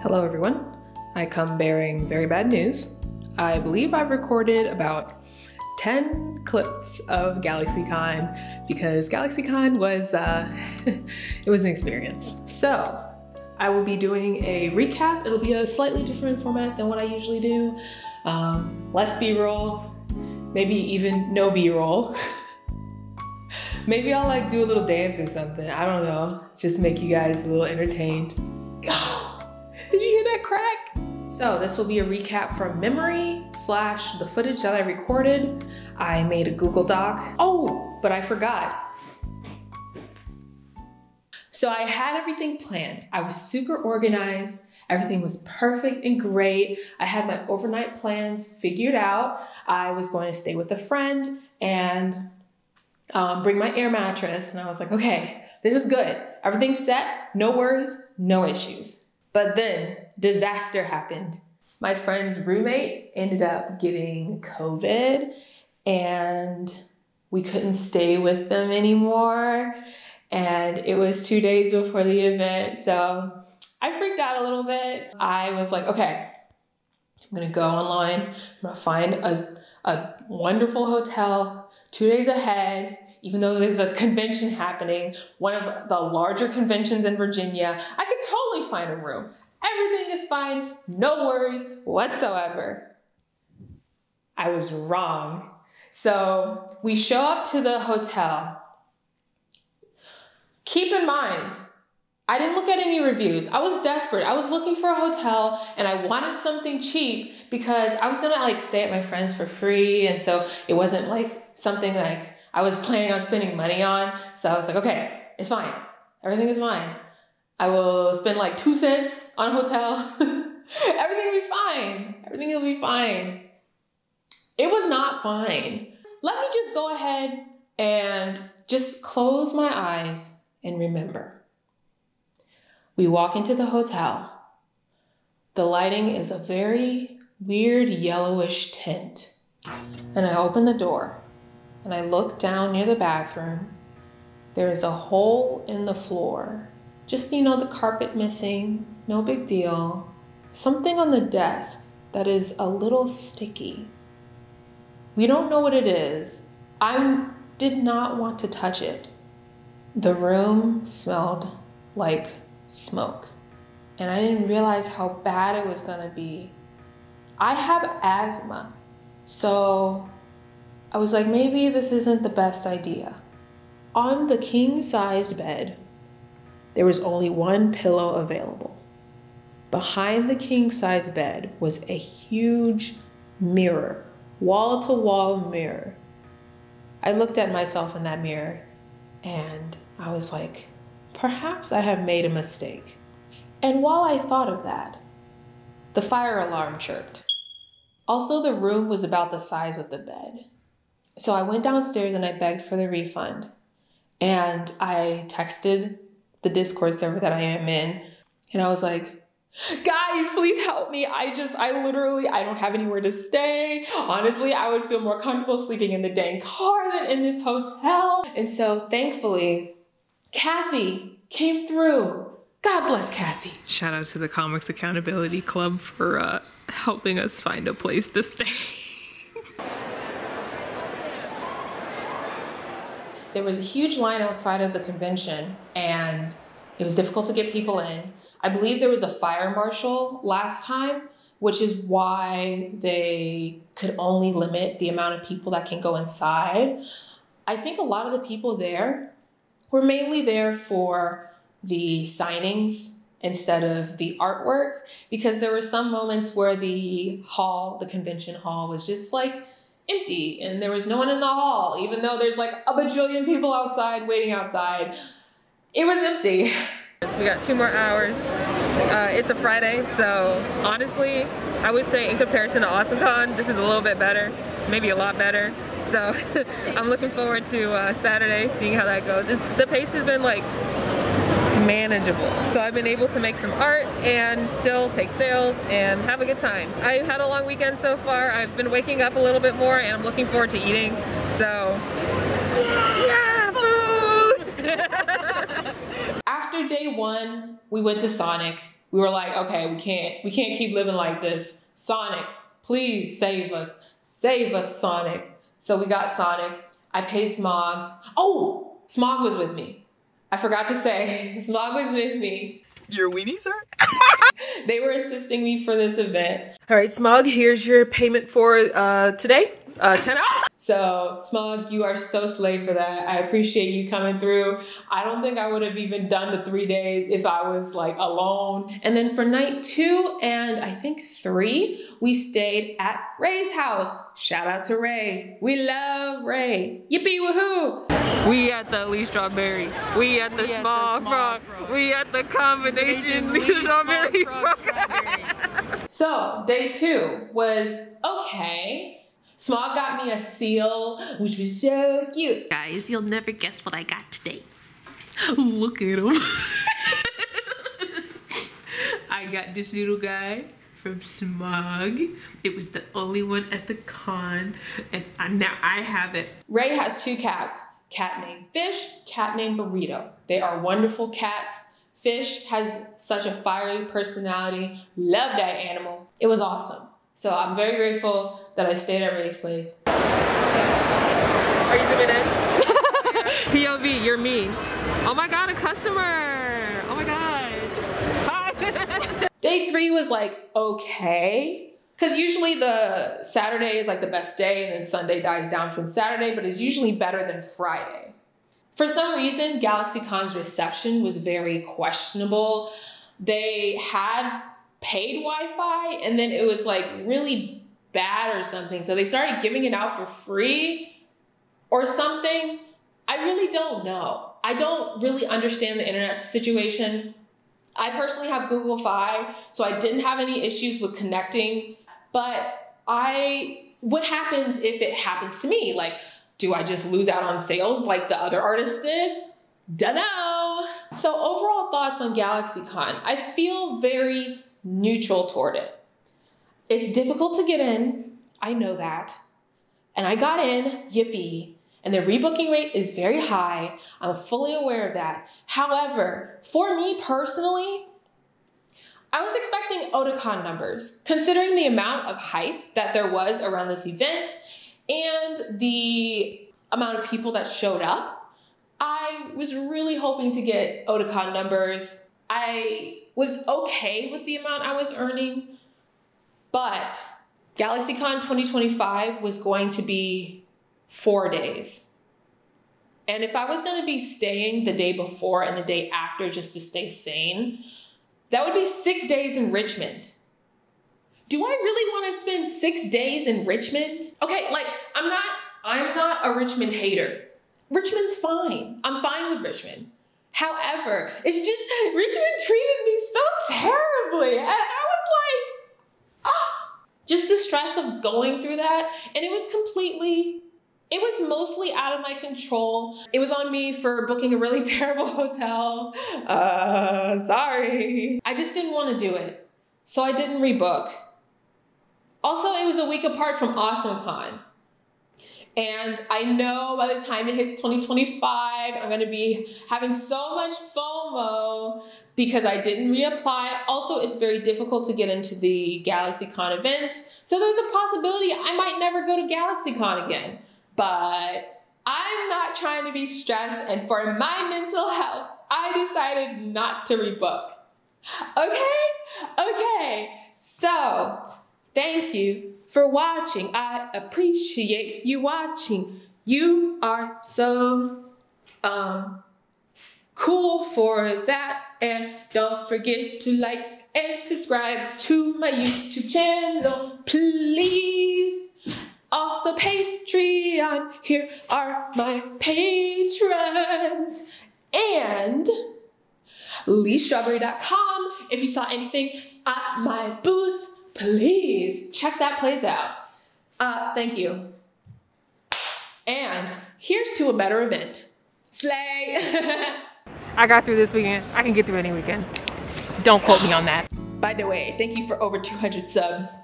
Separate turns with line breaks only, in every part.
Hello everyone, I come bearing very bad news. I believe I've recorded about 10 clips of GalaxyCon because GalaxyCon was, it was an experience. So I will be doing a recap. It'll be a slightly different format than what I usually do. Less B-roll, maybe even no B-roll. Maybe I'll like do a little dance or something, I don't know. Just make you guys a little entertained. Did you hear that crack? So this will be a recap from memory / the footage that I recorded. I made a Google Doc. Oh, but I forgot. So I had everything planned. I was super organized. Everything was perfect and great. I had my overnight plans figured out. I was going to stay with a friend and bring my air mattress. And I was like, okay, this is good. Everything's set, no worries, no issues. But then disaster happened. My friend's roommate ended up getting COVID and we couldn't stay with them anymore. And it was 2 days before the event. So I freaked out a little bit. I was like, okay, I'm gonna go online. I'm gonna find a wonderful hotel 2 days ahead. Even though there's a convention happening, one of the larger conventions in Virginia, I could totally find a room. Everything is fine, no worries whatsoever. I was wrong. So we show up to the hotel. Keep in mind, I didn't look at any reviews. I was desperate. I was looking for a hotel and I wanted something cheap because I was gonna like stay at my friend's for free. And so it wasn't like something like I was planning on spending money on. So I was like, okay, it's fine. Everything is fine. I will spend like 2 cents on a hotel. Everything will be fine. Everything will be fine. It was not fine. Let me just go ahead and just close my eyes and remember. We walk into the hotel. The lighting is a very weird yellowish tint. And I open the door. And I look down near the bathroom. There is a hole in the floor. Just, you know, the carpet missing, no big deal. Something on the desk that is a little sticky. We don't know what it is. I did not want to touch it. The room smelled like smoke. And I didn't realize how bad it was gonna be. I have asthma, so I was like, maybe this isn't the best idea. On the king-sized bed, there was only one pillow available. Behind the king-sized bed was a huge mirror, wall-to-wall mirror. I looked at myself in that mirror and I was like, perhaps I have made a mistake. And while I thought of that, the fire alarm chirped. Also, the room was about the size of the bed. So I went downstairs and I begged for the refund. And I texted the Discord server that I am in. And I was like, guys, please help me. I don't have anywhere to stay. Honestly, I would feel more comfortable sleeping in the dang car than in this hotel. And so thankfully, Kathy came through. God bless Kathy. Shout out to the Comics Accountability Club for helping us find a place to stay. There was a huge line outside of the convention and it was difficult to get people in. I believe there was a fire marshal last time, which is why they could only limit the amount of people that can go inside. I think a lot of the people there were mainly there for the signings instead of the artwork, because there were some moments where the convention hall was just like empty and there was no one in the hall, even though there's like a bajillion people outside waiting outside. It was empty. So we got 2 more hours. It's a Friday, so honestly, I would say in comparison to AwesomeCon, this is a little bit better, maybe a lot better. So I'm looking forward to Saturday, seeing how that goes. The pace has been like manageable. So I've been able to make some art and still take sales and have a good time. I've had a long weekend so far. I've been waking up a little bit more and I'm looking forward to eating. So yeah, food! After day 1, we went to Sonic. We were like, okay, we can't keep living like this. Sonic, please save us. Save us, Sonic. So we got Sonic. I paid Smog. Oh, Smog was with me. I forgot to say, Smog was with me.
Your weenie, sir?
They were assisting me for this event.
All right, Smog, here's your payment for today. 10 hours.
So, Smog, you are so slay for that. I appreciate you coming through. I don't think I would have even done the 3 days if I was like alone. And then for night 2 and I think 3, we stayed at Ray's house. Shout out to Ray. We love Ray. Yippee woohoo!
We at the Lee Strawberry. We at the Small Frog. We at the combination Lee Strawberry Frog.
So, day 2 was okay. Smog got me a seal, which was so cute.
Guys, you'll never guess what I got today. Look at him. I got this little guy from Smog. It was the only one at the con, and now I have it.
Ray has 2 cats. Cat named Fish, cat named Burrito. They are wonderful cats. Fish has such a fiery personality. Love that animal. It was awesome. So I'm very grateful that I stayed at Ray's place.
Are you zooming in? POV, you're me. Oh my God, a customer. Oh my God. Hi.
Day 3 was like, okay. Because usually the Saturday is like the best day and then Sunday dies down from Saturday, but it's usually better than Friday. For some reason, GalaxyCon's reception was very questionable. They had paid Wi-Fi and then it was like really bad or something. So they started giving it out for free or something. I really don't know. I don't really understand the internet situation. I personally have Google Fi, so I didn't have any issues with connecting, but what happens if it happens to me? Like, do I just lose out on sales like the other artists did? Dunno. So overall thoughts on GalaxyCon. I feel very neutral toward it. It's difficult to get in, I know that. And I got in, yippee. And the rebooking rate is very high. I'm fully aware of that. However, for me personally, I was expecting Otakon numbers, considering the amount of hype that there was around this event and the amount of people that showed up. I was really hoping to get Otakon numbers. I was okay with the amount I was earning, but GalaxyCon 2025 was going to be 4 days. And if I was going to be staying the day before and the day after just to stay sane, that would be 6 days in Richmond. Do I really want to spend 6 days in Richmond? Okay, like, I'm not a Richmond hater. Richmond's fine. I'm fine with Richmond. However, it's just, Richmond treated me so terribly. And I was like, just the stress of going through that. And it was mostly out of my control. It was on me for booking a really terrible hotel. Sorry. I just didn't want to do it. So I didn't rebook. Also, it was a week apart from AwesomeCon. And I know by the time it hits 2025, I'm going to be having so much FOMO because I didn't reapply. Also, it's very difficult to get into the GalaxyCon events. So there's a possibility I might never go to GalaxyCon again. But I'm not trying to be stressed. And for my mental health, I decided not to rebook. Okay. So thank you for watching. I appreciate you watching. You are so cool for that. And don't forget to like and subscribe to my YouTube channel, please. Also Patreon, here are my patrons. And LeeStrawberry.com. If you saw anything at my booth, please check that place out. Thank you. And here's to a better event. Slay.
I got through this weekend. I can get through any weekend. Don't quote me on that.
By the way, thank you for over 200 subs.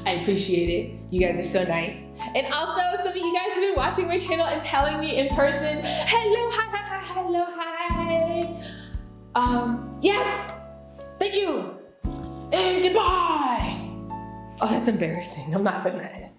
I appreciate it. You guys are so nice. And also, some of you guys have been watching my channel and telling me in person, hello, hi. Yes, thank you. and goodbye. Oh, that's embarrassing. I'm not putting that in.